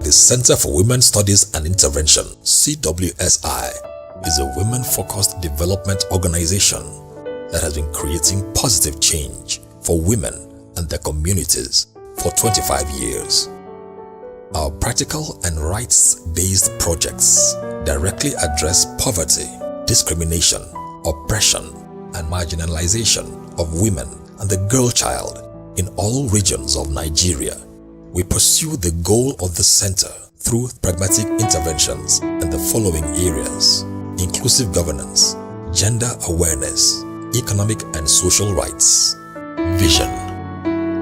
The Center for Women Studies and Intervention, CWSI, is a women-focused development organization that has been creating positive change for women and their communities for 25 years. Our practical and rights-based projects directly address poverty, discrimination, oppression, and marginalization of women and the girl child in all regions of Nigeria. We pursue the goal of the center through pragmatic interventions in the following areas: inclusive governance, gender awareness, economic and social rights. Vision: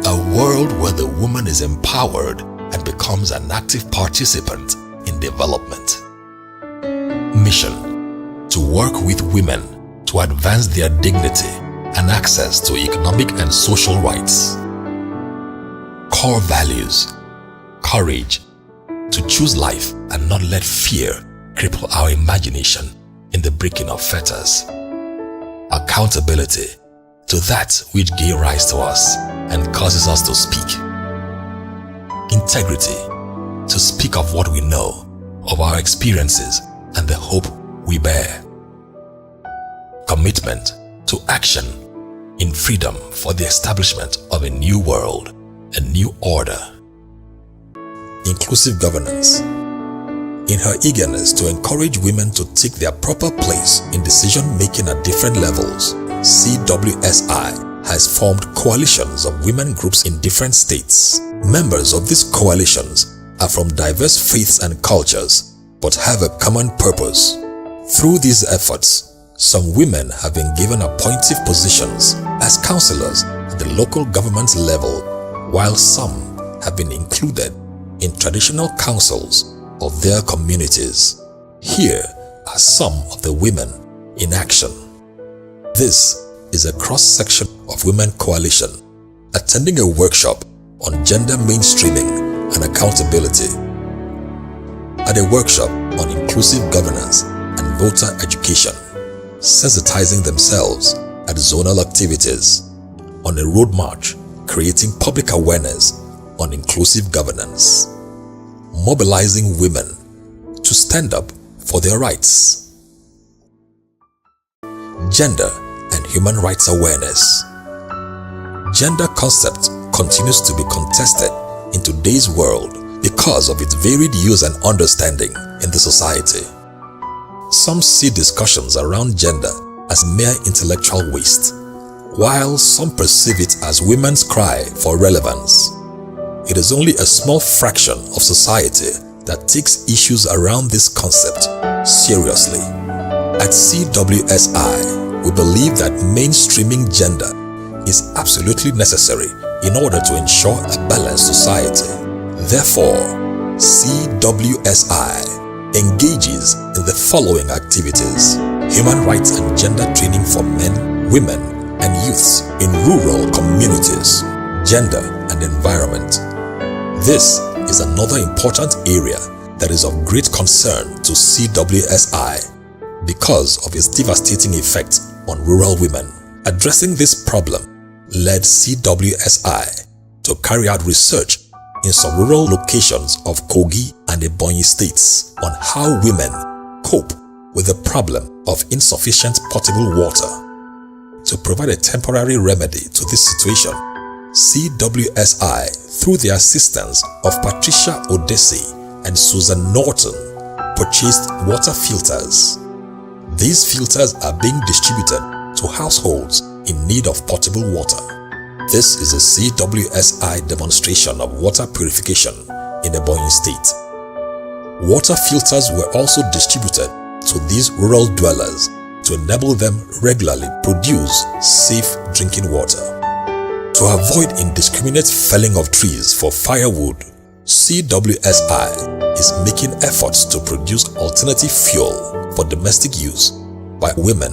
a world where the woman is empowered and becomes an active participant in development. Mission: to work with women to advance their dignity and access to economic and social rights. Core values: courage, to choose life and not let fear cripple our imagination in the breaking of fetters. Accountability, to that which gave rise to us and causes us to speak. Integrity, to speak of what we know, of our experiences and the hope we bear. Commitment to action in freedom for the establishment of a new world, a new order. Inclusive governance. In her eagerness to encourage women to take their proper place in decision-making at different levels, CWSI has formed coalitions of women groups in different states. Members of these coalitions are from diverse faiths and cultures, but have a common purpose. Through these efforts, some women have been given appointive positions as councillors at the local government level, while some have been included in traditional councils of their communities. Here are some of the women in action. This is a cross-section of Women Coalition attending a workshop on gender mainstreaming and accountability. At a workshop on inclusive governance and voter education, sensitizing themselves at zonal activities. On a road march, creating public awareness on inclusive governance. Mobilizing women to stand up for their rights. Gender and human rights awareness. Gender concept continues to be contested in today's world because of its varied use and understanding in the society. Some see discussions around gender as mere intellectual waste, while some perceive it as women's cry for relevance. It is only a small fraction of society that takes issues around this concept seriously. At CWSI, we believe that mainstreaming gender is absolutely necessary in order to ensure a balanced society. Therefore, CWSI engages in the following activities: human rights and gender training for men, women, and youths in rural communities, gender and environment. This is another important area that is of great concern to CWSI because of its devastating effect on rural women. Addressing this problem led CWSI to carry out research in some rural locations of Kogi and Ebonyi states on how women cope with the problem of insufficient potable water. To provide a temporary remedy to this situation, CWSI, through the assistance of Patricia Odesi and Susan Norton, purchased water filters. These filters are being distributed to households in need of potable water. This is a CWSI demonstration of water purification in Ebonyi State. Water filters were also distributed to these rural dwellers to enable them regularly produce safe drinking water. To avoid indiscriminate felling of trees for firewood, CWSI is making efforts to produce alternative fuel for domestic use by women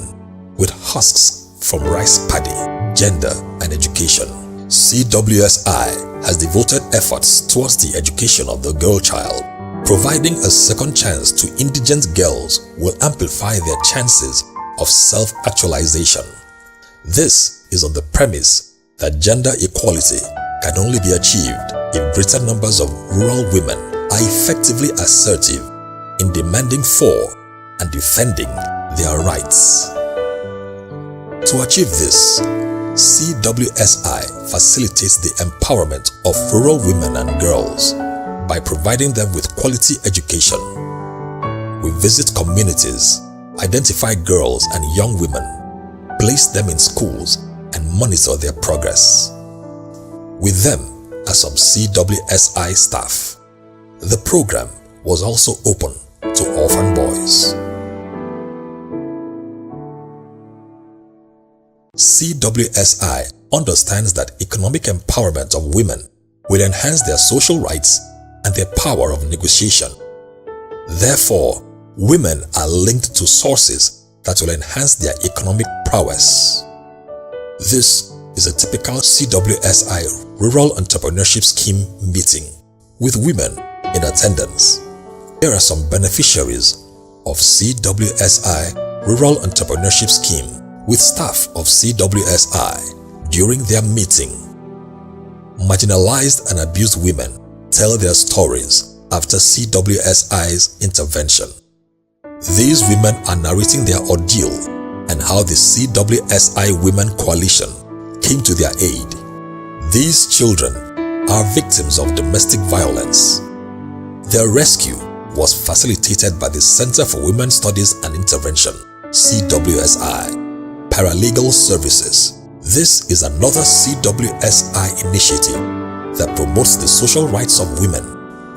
with husks from rice paddy. Gender and education. CWSI has devoted efforts towards the education of the girl child. Providing a second chance to indigent girls will amplify their chances of self-actualization. This is on the premise that gender equality can only be achieved in greater numbers of rural women are effectively assertive in demanding for and defending their rights. To achieve this, CWSI facilitates the empowerment of rural women and girls by providing them with quality education. We visit communities, identify girls and young women, place them in schools, and monitor their progress. With them are some CWSI staff. The program was also open to orphan boys. CWSI understands that economic empowerment of women will enhance their social rights and their power of negotiation. Therefore, women are linked to sources that will enhance their economic prowess. This is a typical CWSI Rural Entrepreneurship Scheme meeting with women in attendance. Here are some beneficiaries of CWSI Rural Entrepreneurship Scheme with staff of CWSI during their meeting. Marginalized and abused women tell their stories after CWSI's intervention. These women are narrating their ordeal and how the CWSI Women Coalition came to their aid. These children are victims of domestic violence. Their rescue was facilitated by the Center for Women's Studies and Intervention, CWSI, Paralegal Services. This is another CWSI initiative that promotes the social rights of women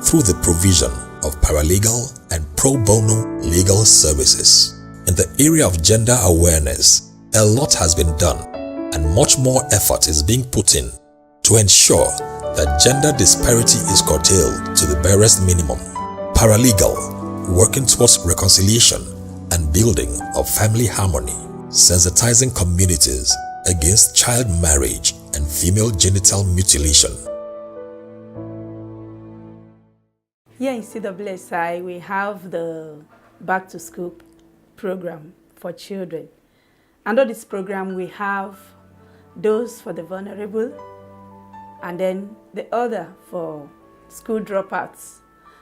through the provision of paralegal and pro bono legal services. In the area of gender awareness, a lot has been done and much more effort is being put in to ensure that gender disparity is curtailed to the barest minimum. Paralegal, working towards reconciliation and building of family harmony, sensitizing communities against child marriage and female genital mutilation. Here in CWSI, we have the Back to School program for children. Under this program, we have those for the vulnerable and then the other for school dropouts.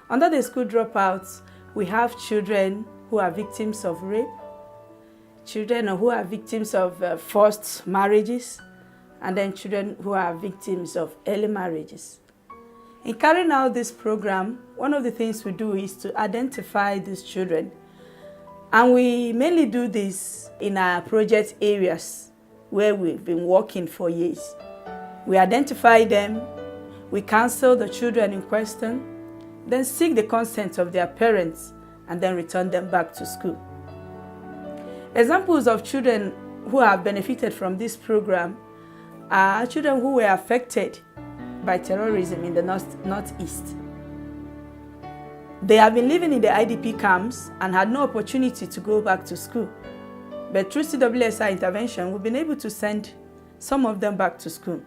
Under the school dropouts, we have children who are victims of rape, children who are victims of forced marriages, and then children who are victims of early marriages. In carrying out this program, one of the things we do is to identify these children. And we mainly do this in our project areas where we've been working for years. We identify them, we counsel the children in question, then seek the consent of their parents, and then return them back to school. Examples of children who have benefited from this program are children who were affected by terrorism in the Northeast. They have been living in the IDP camps and had no opportunity to go back to school. But through CWSI intervention, we've been able to send some of them back to school.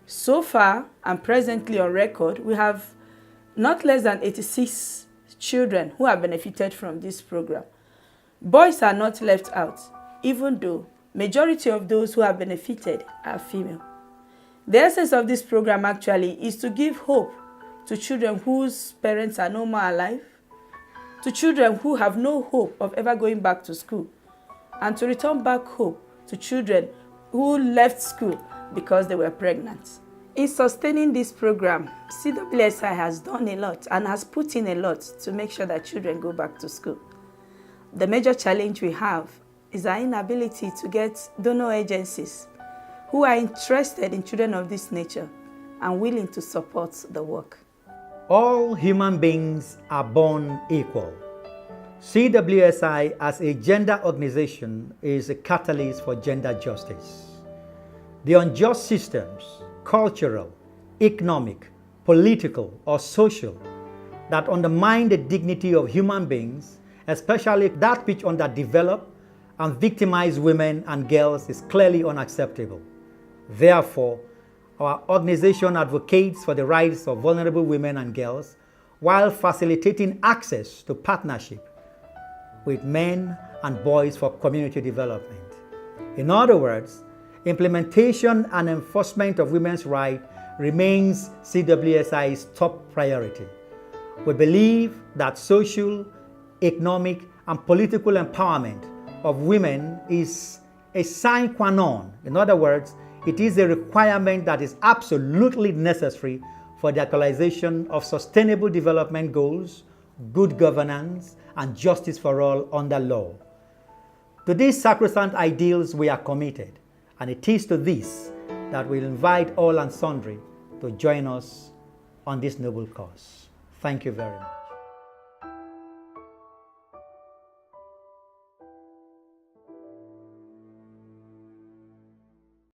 So far, and presently on record, we have not less than 86 children who have benefited from this program. Boys are not left out, even though majority of those who have benefited are female. The essence of this program actually is to give hope to children whose parents are no more alive, to children who have no hope of ever going back to school, and to return back hope to children who left school because they were pregnant. In sustaining this program, CWSI has done a lot and has put in a lot to make sure that children go back to school. The major challenge we have is our inability to get donor agencies who are interested in children of this nature and willing to support the work. All human beings are born equal. CWSI as a gender organization is a catalyst for gender justice. The unjust systems, cultural, economic, political, or social, that undermine the dignity of human beings, especially that which underdevelop and victimize women and girls, is clearly unacceptable. Therefore, our organization advocates for the rights of vulnerable women and girls while facilitating access to partnership with men and boys for community development. In other words, implementation and enforcement of women's rights remains CWSI's top priority. We believe that social, economic, and political empowerment of women is a sine qua non. In other words, it is a requirement that is absolutely necessary for the actualization of sustainable development goals, good governance, and justice for all under law. To these sacrosanct ideals we are committed, and it is to this that we'll invite all and sundry to join us on this noble cause. Thank you very much.